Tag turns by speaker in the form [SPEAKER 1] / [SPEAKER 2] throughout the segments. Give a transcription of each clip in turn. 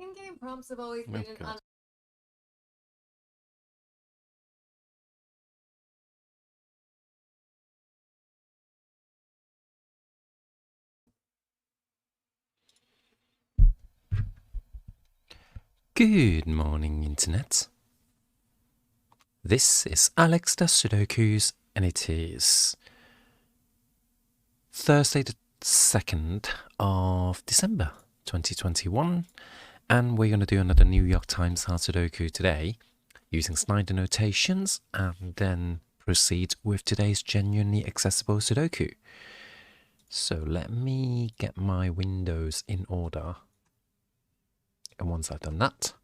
[SPEAKER 1] In-game prompts have always been an
[SPEAKER 2] Good morning, Internet. This is Alex the Sudokus, and it is Thursday the 2nd of December 2021, and we're going to do another New York Times hard Sudoku today using Snyder notations, and then proceed with today's genuinely accessible Sudoku. So let me get my windows in order. And once I've done that,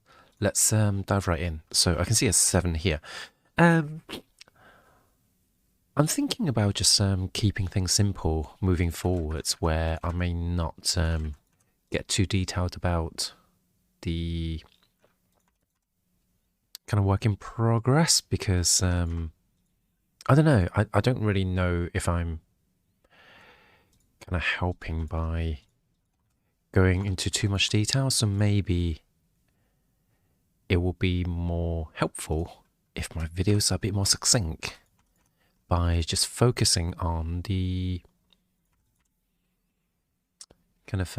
[SPEAKER 2] let's dive right in. So I can see a 7 here. I'm thinking about just keeping things simple moving forwards, where I may not get too detailed about the kind of work in progress, because I don't know. I don't really know if I'm kind of helping by going into too much detail, so maybe it will be more helpful if my videos are a bit more succinct by just focusing on the kind of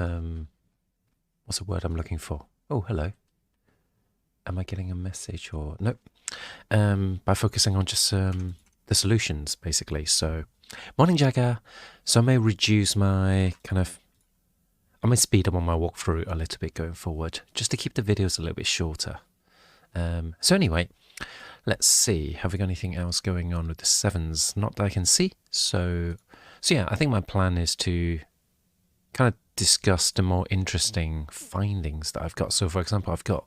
[SPEAKER 2] what's the word I'm looking for? Oh, hello. Am I getting a message or nope? By focusing on just the solutions, basically. So, morning, Jagger. So I may reduce my I may speed up on my walkthrough a little bit going forward, just to keep the videos a little bit shorter. So anyway, let's see. Have we got anything else going on with the 7s? Not that I can see. So yeah, I think my plan is to kind of discuss the more interesting findings that I've got. So for example, I've got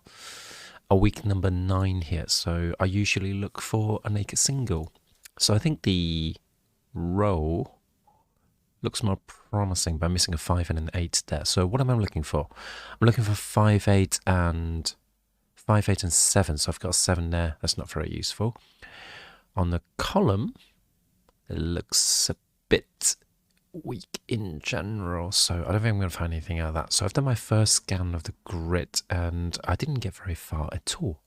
[SPEAKER 2] a week number 9 here. So I usually look for a naked single. So I think the row looks more promising by missing a 5 and an 8 there. So what am I looking for? I'm looking for 5, 8 and 5, 8 and 7. So I've got a 7 there. That's not very useful. On the column, it looks a bit weak in general. So I don't think I'm going to find anything out of that. So I've done my first scan of the grid and I didn't get very far at all.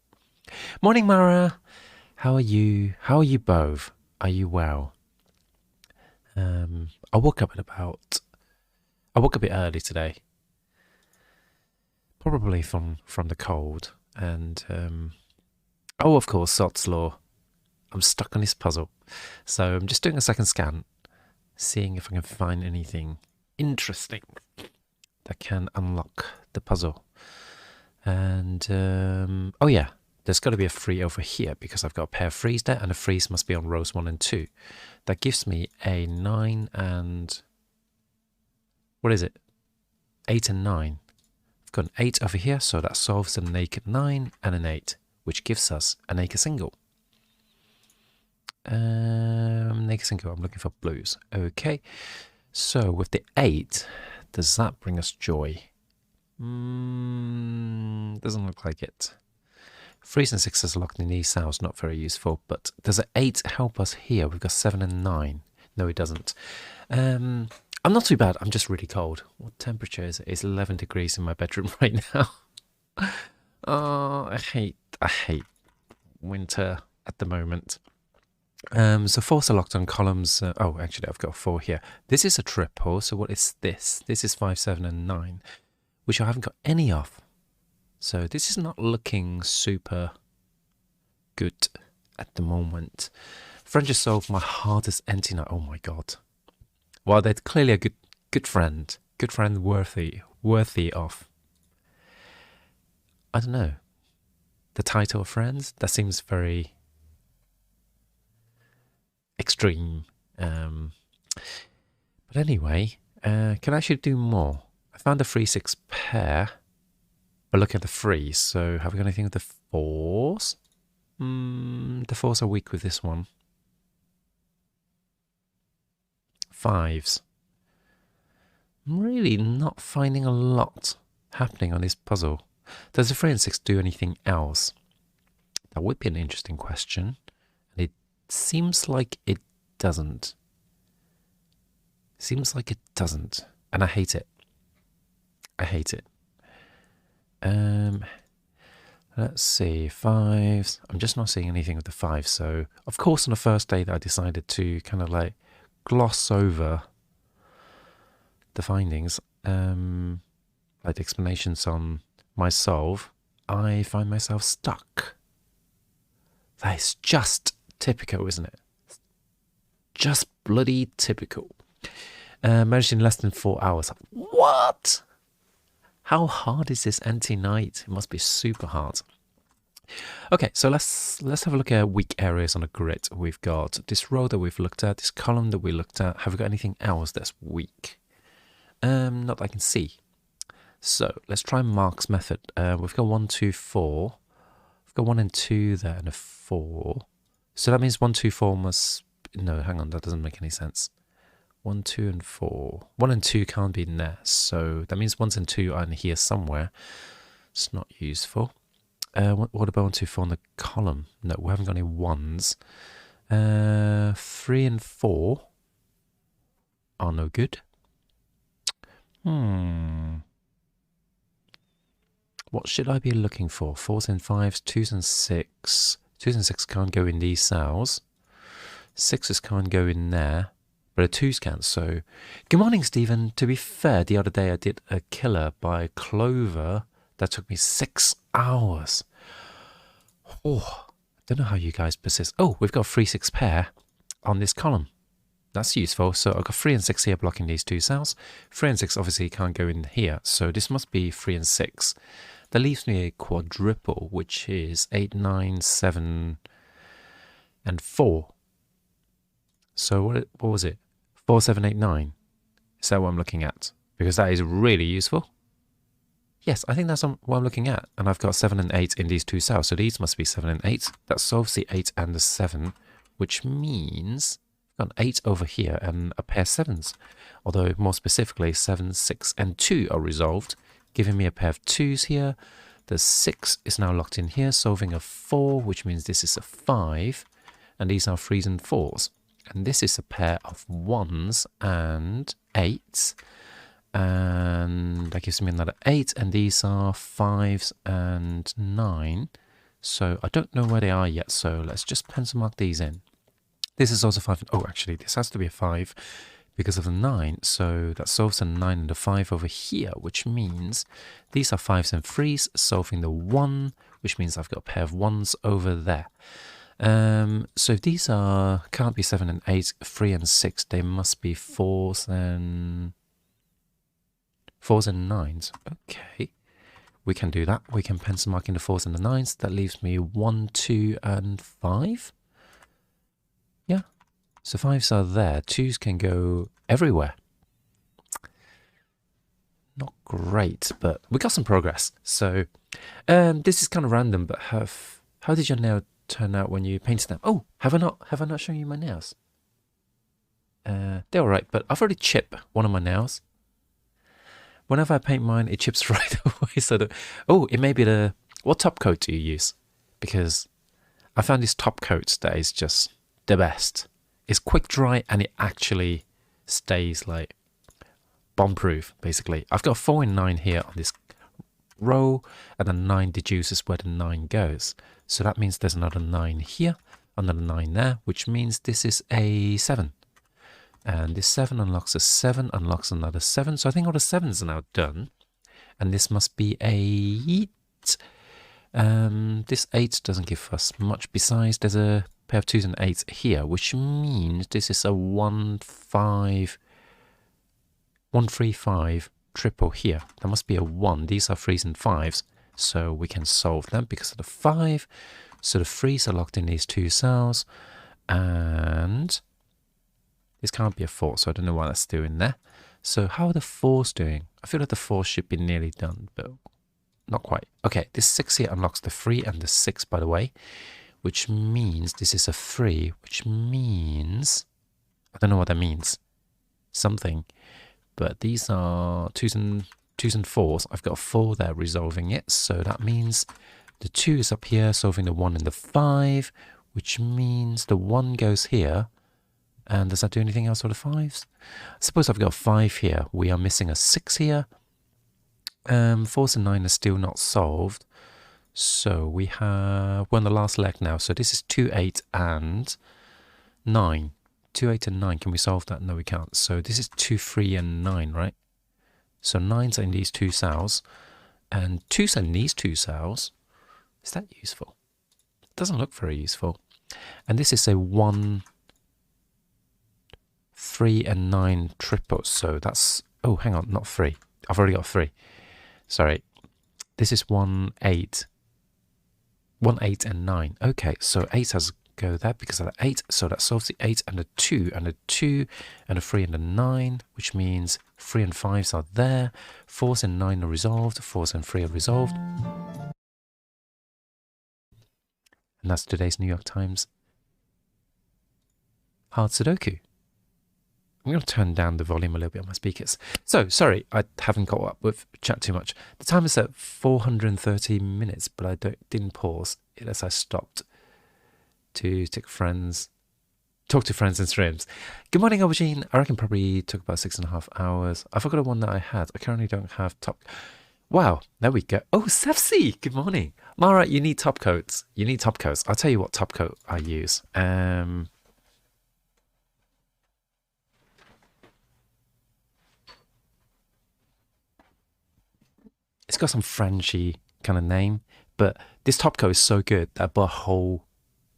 [SPEAKER 2] Morning, Mara. How are you? How are you both? Are you well? I woke up a bit early today, probably from the cold, and oh, of course, Sot's Law. I'm stuck on this puzzle, so I'm just doing a second scan, seeing if I can find anything interesting that can unlock the puzzle. And oh yeah, there's got to be a 3 over here because I've got a pair of 3s there, and the 3s must be on rows 1 and 2. That gives me a 9 and... what is it? 8 and 9. I've got an 8 over here, so that solves a naked 9 and an 8, which gives us a naked single. Naked single, I'm looking for blues. Okay, so with the 8, does that bring us joy? Doesn't look like it. 3s and 6s locked in these cells, not very useful, but does an 8 help us here? We've got 7 and 9. No, it doesn't. I'm not too bad. I'm just really cold. What temperature is it? It's 11 degrees in my bedroom right now. Oh, I hate winter at the moment. So 4s are locked on columns. Oh, actually, I've got a 4 here. This is a triple, so what is this? This is 5, 7, and 9, which I haven't got any of. So this is not looking super good at the moment. Friend just solved my hardest empty night. Oh my god. Well, they're clearly a good friend. Good friend worthy of, I don't know, the title of Friends. That seems very extreme. But anyway, can I actually do more? I found a 3-6 pair. But look at the 3s. So have we got anything with the 4s? The 4s are weak with this one. 5s. I'm really not finding a lot happening on this puzzle. Does the 3 and 6 do anything else? That would be an interesting question. And it seems like it doesn't. And I hate it. I hate it. Let's see, fives. I'm just not seeing anything with the five. So, of course, on the first day that I decided to kind of like gloss over the findings, like the explanations on my solve, I find myself stuck. That is just typical, isn't it? Just bloody typical. Managed in less than 4 hours. What? How hard is this anti-night? It must be super hard. Okay, so let's have a look at weak areas on a grid. We've got this row that we've looked at, this column that we looked at. Have we got anything else that's weak? Not that I can see. So let's try Mark's method. We've got 1, 2, 4. We've got 1 and 2 there and a 4. So that means 1, 2, 4 must... No, hang on, that doesn't make any sense. 1, 2, and 4. 1 and 2 can't be in there. So that means 1s and 2 are in here somewhere. It's not useful. What about 1, 2, 4 on the column? No, we haven't got any 1s. 3 and 4 are no good. What should I be looking for? 4s and 5s, 2s and 6. 2s and 6 can't go in these cells. 6s can't go in there. But the 2s can, so... Good morning, Stephen. To be fair, the other day I did a killer by Clover. That took me 6 hours. Oh, I don't know how you guys persist. Oh, we've got a 3-6 pair on this column. That's useful. So I've got 3 and 6 here blocking these 2 cells. 3 and 6 obviously can't go in here. So this must be 3 and 6. That leaves me a quadruple, which is 8, 9, 7, and 4. So what was it? 4, 7, 8, 9. Is that what I'm looking at? Because that is really useful. Yes, I think that's what I'm looking at. And I've got 7 and 8 in these 2 cells. So these must be 7 and 8. That solves the 8 and the 7, which means I've got an 8 over here and a pair of 7s. Although more specifically, 7, 6, and 2 are resolved, giving me a pair of 2s here. The 6 is now locked in here, solving a 4, which means this is a 5. And these are 3s and 4s. And this is a pair of 1s and 8s. And that gives me another 8. And these are 5s and 9. So I don't know where they are yet. So let's just pencil mark these in. This is also 5. Oh, actually, this has to be a 5 because of the 9. So that solves a 9 and a 5 over here, which means these are 5s and 3s, solving the 1, which means I've got a pair of 1s over there. So if these can't be 7 and 8, 3 and 6, they must be 4s and 9s. Okay, we can do that. We can pencil mark in the 4s and the 9s. That leaves me 1, 2, and 5. Yeah, so 5s are there. 2s can go everywhere. Not great, but we got some progress. So this is kind of random, but how did your nail turn out when you painted them? Oh, have I not shown you my nails? They're alright, but I've already chipped one of my nails. Whenever I paint mine, it chips right away. So it may be what top coat do you use? Because I found this top coat that is just the best. It's quick dry and it actually stays like bomb proof, basically. I've got a 4 and 9 here on this row, and a 9 deduces where the 9 goes. So that means there's another 9 here, another 9 there, which means this is a 7. And this 7 unlocks a 7, unlocks another 7. So I think all the 7s are now done. And this must be a 8. This 8 doesn't give us much. Besides, there's a pair of 2s and 8s here, which means this is a 1, 5, 1, 3, 5 triple here. That must be a 1. These are 3s and 5s. So we can solve them because of the 5. So the 3s are locked in these 2 cells. And this can't be a 4, so I don't know why that's still in there. So how are the 4s doing? I feel like the 4s should be nearly done, but not quite. Okay, this 6 here unlocks the 3 and the 6, by the way, which means this is a 3, which means... I don't know what that means. Something. But these are 2s and 4s. I've got a 4 there resolving it, so that means the 2 is up here solving the 1 and the 5, which means the 1 goes here. And does that do anything else with the 5s? Suppose I've got a 5 here. We are missing a 6 here. 4s and 9 are still not solved. So we're on the last leg now. So this is 2, 8 and 9. 2, 8 and 9. Can we solve that? No, we can't. So this is 2, 3 and 9, right? So 9's in these two cells. And 2's in these two cells. Is that useful? It doesn't look very useful. And this is a 1, 3 and 9 triple. So that's... Oh, hang on. Not 3. I've already got 3. Sorry. This is 1, 8. 1, 8 and 9. Okay, so 8 has to go there because of the 8. So that solves the 8 and the 2 and the 2 and the 3 and the 9, which means 3 and 5s are there. 4s and 9 are resolved. 4s and 3 are resolved. And that's today's New York Times hard Sudoku. I'm going to turn down the volume a little bit on my speakers. So, sorry, I haven't got up with chat too much. The time is at 430 minutes, but I didn't pause it as I stopped to talk to friends and streams. Good morning, Aubergine. I reckon probably took about 6.5 hours. I forgot the one that I had. I currently don't have top... Wow, there we go. Oh, Sefsi, good morning. Mara, you need top coats. You need top coats. I'll tell you what top coat I use. It's got some Frenchy kind of name, but this top coat is so good that I bought a whole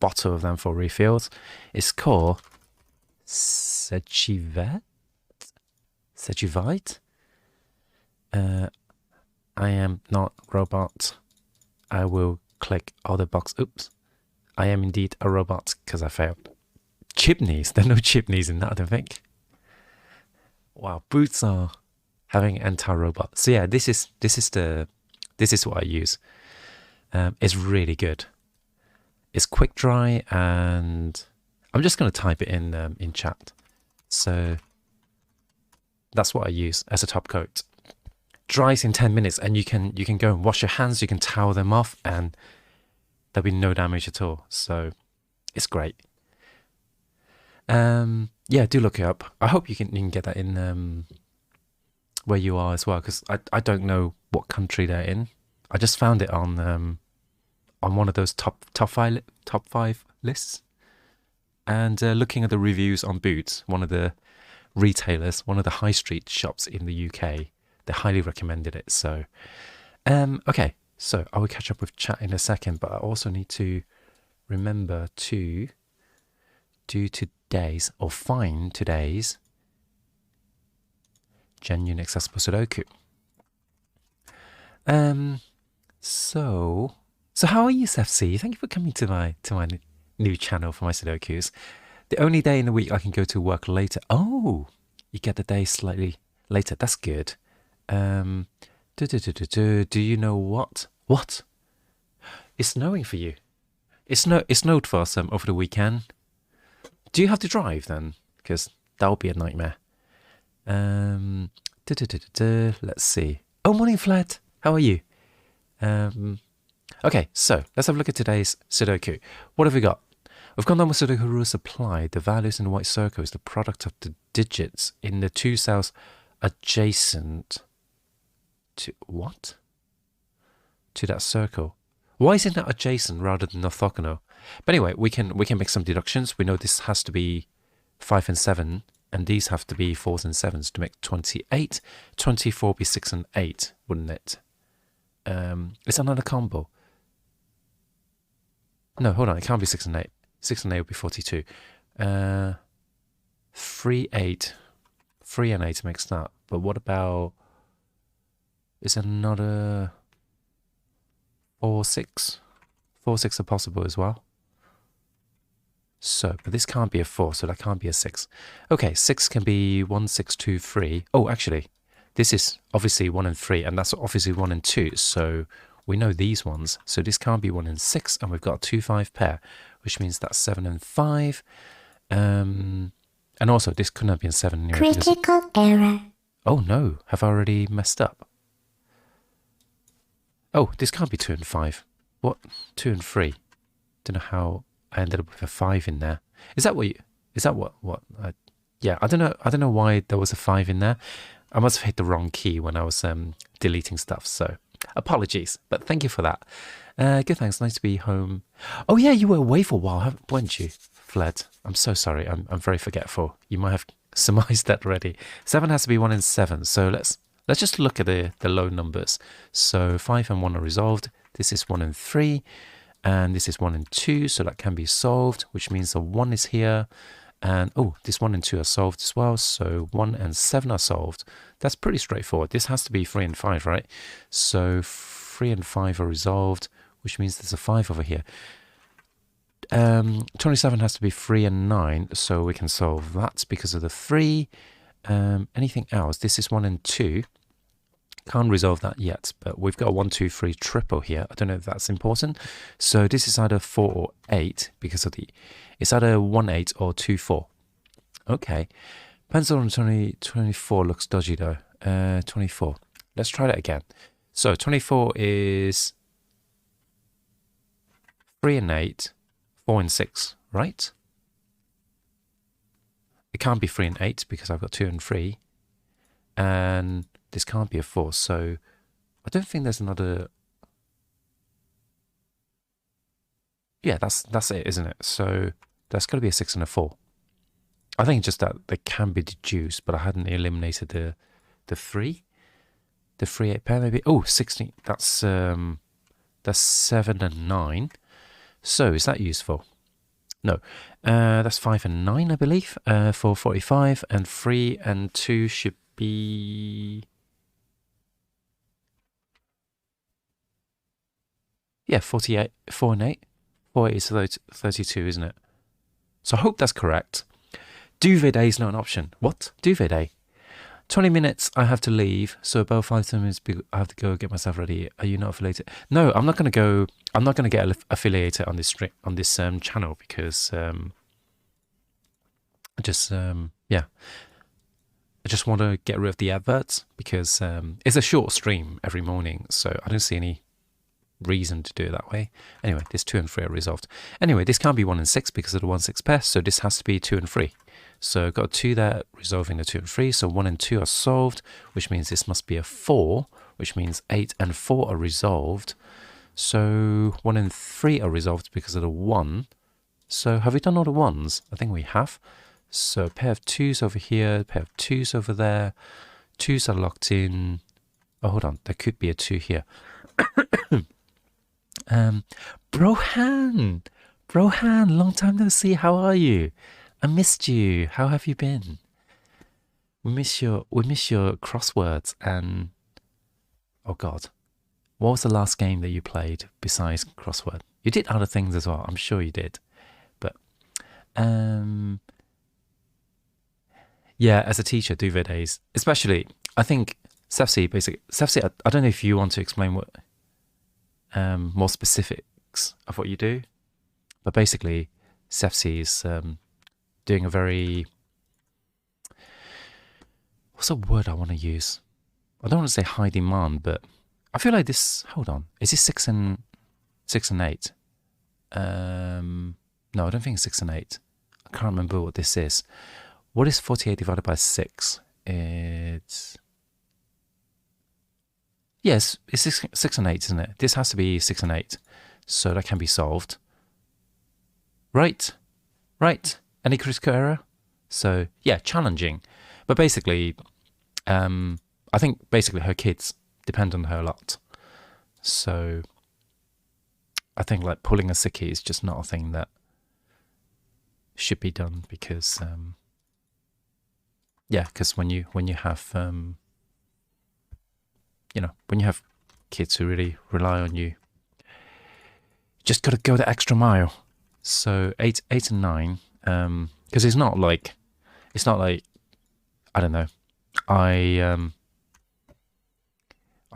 [SPEAKER 2] bottle of them for refills. It's called Sejivite. I am not robot. I will click other box. Oops. I am indeed a robot because I failed. Chimneys. There are no chimneys in that, I don't think. Wow, boots are having anti-robot. So yeah, this is what I use. It's really good. It's quick dry, and I'm just going to type it in chat. So that's what I use as a top coat. Dries in 10 minutes, and you can go and wash your hands. You can towel them off, and there'll be no damage at all. So it's great. Yeah, do look it up. I hope you can get that in where you are as well, because I don't know what country they're in. I just found it on one of those top five lists, and looking at the reviews on Boots, one of the retailers, one of the high street shops in the UK, they highly recommended it. So, okay, so I will catch up with chat in a second, but I also need to remember to do today's or find today's genuine accessible Sudoku. So how are you, FC? Thank you for coming to my new channel for my Sudokus. The only day in the week I can go to work later. Oh, you get the day slightly later. That's good. Do you know what? What? It's snowing for you. It snowed for us over the weekend. Do you have to drive then? Because that would be a nightmare. Let's see. Oh, morning, Flat. How are you? Okay, so let's have a look at today's Sudoku. What have we got? We've gone down with Sudoku rules applied. The values in the white circle is the product of the digits in the two cells adjacent to what? To that circle. Why isn't that adjacent rather than orthogonal? But anyway, we can make some deductions. We know this has to be 5 and 7, and these have to be 4s and 7s to make 28. 24 would be 6 and 8, wouldn't it? It's another combo. No, hold on, it can't be 6 and 8. 6 and 8 would be 42. 3, 8. 3 and 8 makes that. But what about... Is another... 4, 6? 4, 6 are possible as well. So, but this can't be a 4, so that can't be a 6. Okay, 6 can be 1, 6, 2, 3. Oh, actually, this is obviously 1 and 3, and that's obviously 1 and 2. So we know these ones. So this can't be 1 and 6, and we've got a 2, 5 pair, which means that's 7 and 5. And also, this couldn't have been 7 near.
[SPEAKER 3] Critical error.
[SPEAKER 2] Oh no, have I already messed up? Oh, this can't be 2 and 5. What? 2 and 3. Don't know how I ended up with a 5 in there. Is that what? Yeah, I don't know. I don't know why there was a 5 in there. I must have hit the wrong key when I was deleting stuff. So apologies, but thank you for that. Good, thanks. Nice to be home. Oh yeah, you were away for a while, weren't you? Fled. I'm so sorry. I'm very forgetful. You might have surmised that already. 7 has to be 1 and 7. So let's just look at the low numbers. So 5 and 1 are resolved. This is 1 and 3. And this is 1 and 2. So that can be solved, which means the 1 is here. And oh, this 1 and 2 are solved as well. So 1 and 7 are solved. That's pretty straightforward. This has to be 3 and 5, right? So 3 and 5 are resolved, which means there's a 5 over here. 27 has to be 3 and 9, so we can solve that because of the 3. Anything else? This is 1 and 2. Can't resolve that yet, but we've got a 1, 2, 3 triple here. I don't know if that's important. So this is either 4 or 8 because of it's either 1, 8 or 2, 4. Okay. Pencil on 24 looks dodgy though. 24. Let's try that again. So 24 is 3 and 8, 4 and 6, right? It can't be 3 and 8 because I've got 2 and 3. And this can't be a 4, so I don't think there's another... Yeah, that's it, isn't it? So that's got to be a 6 and a 4. I think just that they can be deduced, but I hadn't eliminated the 3. The 3, 8 pair maybe. Oh, 16. That's 7 and 9. So is that useful? No. That's 5 and 9, I believe, for 45. And 3 and 2 should be... Yeah, 48. 4 and 8. 4 is 32, isn't it? So I hope that's correct. Duvet day is not an option. What? Duvet day? 20 minutes I have to leave, so about 5 minutes I have to go get myself ready. Are you not affiliated? No, I'm not going to go. I'm not going to get affiliated on this channel because yeah, I just want to get rid of the adverts because it's a short stream every morning, so I don't see any reason to do it that way. Anyway, this 2 and 3 are resolved. Anyway, this can't be 1 and 6 because of the 1, 6 pair, so this has to be 2 and 3. So I've got 2 there resolving the 2 and 3, so 1 and 2 are solved, which means this must be a 4, which means 8 and 4 are resolved. So 1 and 3 are resolved because of the 1. So have we done all the 1s? I think we have. So a pair of 2s over here, a pair of 2s over there. 2s are locked in. Oh, hold on. There could be a 2 here. Brohan, long time no see. How are you? I missed you. How have you been? We miss your crosswords and oh god, what was the last game that you played besides crossword? You did other things as well. I'm sure you did, but yeah, as a teacher, duvet days, especially. I think Sefsi basically. Sefsi, I don't know if you want to explain what. More specifics of what you do, but basically Sefsi is doing a very, what's a word I want to use? I don't want to say high demand, but I feel like this, hold on, is this 6 and 8? No, I don't think it's 6 and 8. I can't remember what this is. What is 48 divided by 6? It's... Yes, it's 6 and 8, isn't it? This has to be 6 and 8. So that can be solved. Right. Any critical error? So, yeah, challenging. But basically, I think basically her kids depend on her a lot. So, I think like pulling a sickie is just not a thing that should be done because, yeah, because when you have... you know, when you have kids who really rely on you, just got to go the extra mile. So 8 and 9, because it's not like, I don't know. I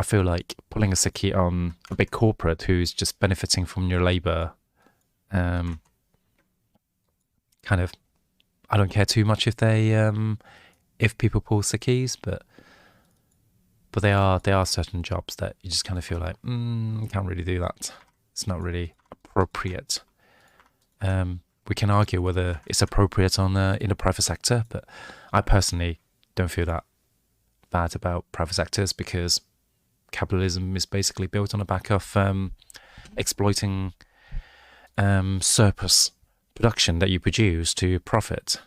[SPEAKER 2] feel like pulling a sickie on a big corporate who's just benefiting from your labor, kind of, I don't care too much if they, if people pull sickies, but there are certain jobs that you just kind of feel like, can't really do that. It's not really appropriate. We can argue whether it's appropriate on in the private sector, but I personally don't feel that bad about private sectors, because capitalism is basically built on the back of exploiting surplus production that you produce to profit.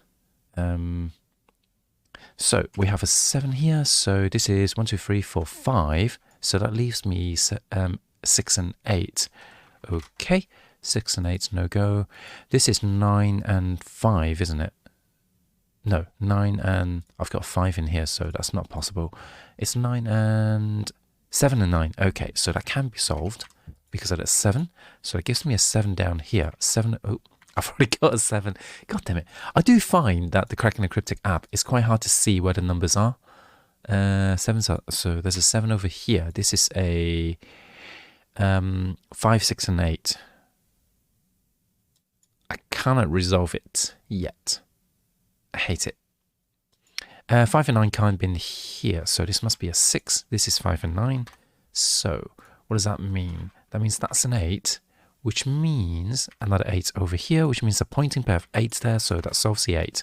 [SPEAKER 2] So we have a 7 here. So this is 1, 2, 3, 4, 5. So that leaves me 6 and 8. Okay, 6 and 8, no go. This is 9 and 5, isn't it? No, 9 and... I've got 5 in here, so that's not possible. It's 9 and... 7 and 9. Okay, so that can be solved because of that 7. So it gives me a 7 down here. 7... Oh, I've already got a 7. God damn it. I do find that the Cracking the Cryptic app is quite hard to see where the numbers are. 7's are, so there's a 7 over here. This is a 5, 6 and 8. I cannot resolve it yet. I hate it. 5 and 9 can't be in here, so this must be a 6. This is 5 and 9. So what does that mean? That means that's an 8, which means another 8 over here, which means a pointing pair of 8s there, so that solves the 8.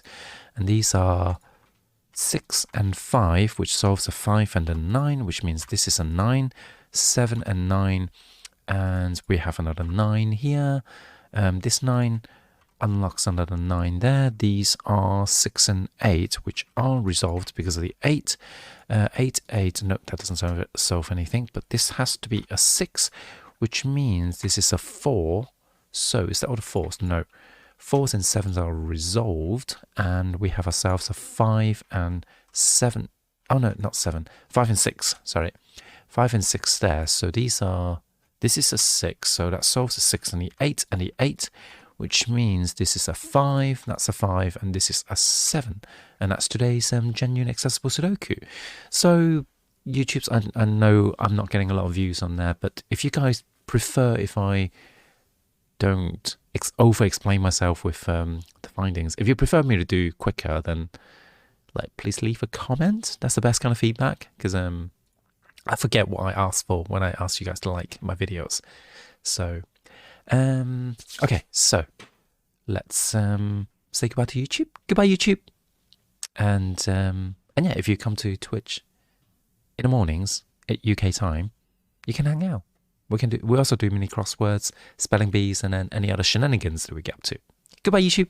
[SPEAKER 2] And these are 6 and 5, which solves a 5 and a 9, which means this is a 9, 7 and 9, and we have another 9 here. This 9 unlocks another 9 there. These are 6 and 8, which are resolved because of the 8. 8, 8, no, that doesn't solve anything, but this has to be a 6, which means this is a 4. So is that all the 4s? No. 4s and 7s are resolved, and we have ourselves a 5 and 7. Oh no, not 7. 5 and 6, sorry. 5 and 6 there. So these are... This is a 6, so that solves a 6 and the 8, which means this is a 5, that's a 5, and this is a 7. And that's today's genuine accessible Sudoku. So YouTube's, I know I'm not getting a lot of views on there, but if you guys prefer if I don't over-explain myself with the findings, if you prefer me to do quicker, then please leave a comment. That's the best kind of feedback, because I forget what I asked for when I asked you guys to like my videos. So, okay, so let's say goodbye to YouTube. Goodbye, YouTube. And yeah, if you come to Twitch in the mornings at UK time, you can hang out. We also do mini crosswords, spelling bees, and then any other shenanigans that we get up to. Goodbye, YouTube.